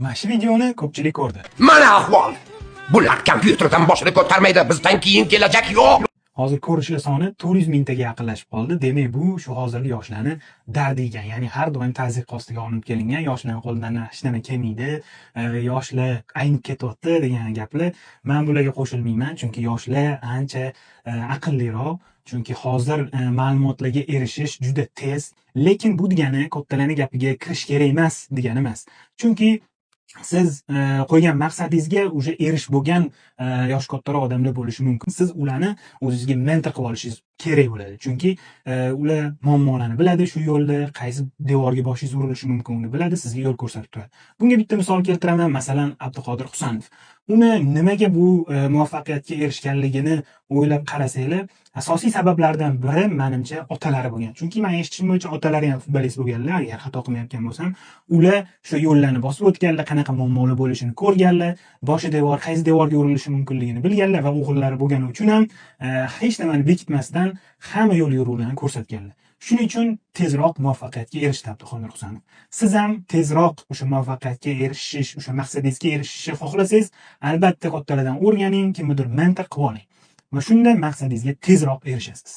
Mana shu videoni ko'pchilik ko'rdi. Mana ahvol. Bular kompyuterdan boshini ko'tarmaydi, bizdan keyin kelajak yo'q. Hozir ko'rishlar soni 400 mingtaga yaqinlashib qoldi. Demak, bu shu hozirgi yoshlarni dardi ekan. Ya'ni har doim tazyiq ostiga olinib kelingan, yoshlar qo'lidan hech nima kelmaydi, yoshlar aynib ketyapti degan gaplar. Men bularga qo'shilmayman, chunki yoshlar ancha aqlliroq. Chunki hozir ma'lumotlarga erishish juda tez, lekin bu degani kattalarning gapiga kirish kerak emas degani emas. Chunki siz qo'ygan maqsadingizga o'sha erishib bo'lgan yoshi kattaroq odamlar bo'lishi mumkin. Siz ularni o'zingizga mentor qilib olishingiz kerak bo'ladi. Chunki ular muammolarni biladi, shu yo'lda qaysi devorga boshingiz urilishi mumkinligini biladi, sizga yo'l ko'rsatib turadi. Bunga bitta misol keltiraman, masalan, Abduqodir Husanov. Uni nimaga bu muvaffaqiyatga erishganligini o'ylab qarasanglar, asosiy sabablardan biri menimcha otalari bo'lgan. Chunki men eshitishim bo'yicha otalari ham futbolist bo'lganlar, agar xato qilmayotgan bo'lsam, ular shu yo'llarni bosib o'tganlar, qanaqa muammolar bo'lishini ko'rganlar, boshi devor, qaysi devorga urilishi mumkinligini bilganlar va o'g'illari bo'lgani uchun ham hech nimani bekitmasdan hamma yo'l yo'riqlarni ko'rsatganlar. Shuning uchun tezroq muvaffaqiyatga erishdi Abduqodir Husanov. Siz ham tezroq o'sha muvaffaqiyatga erishish, o'sha maqsadingizga erishishni xohlasangiz, albatta kattalardan o'rganing, kimnidir mentor qilib oling va shunda maqsadingizga tezroq erishasiz.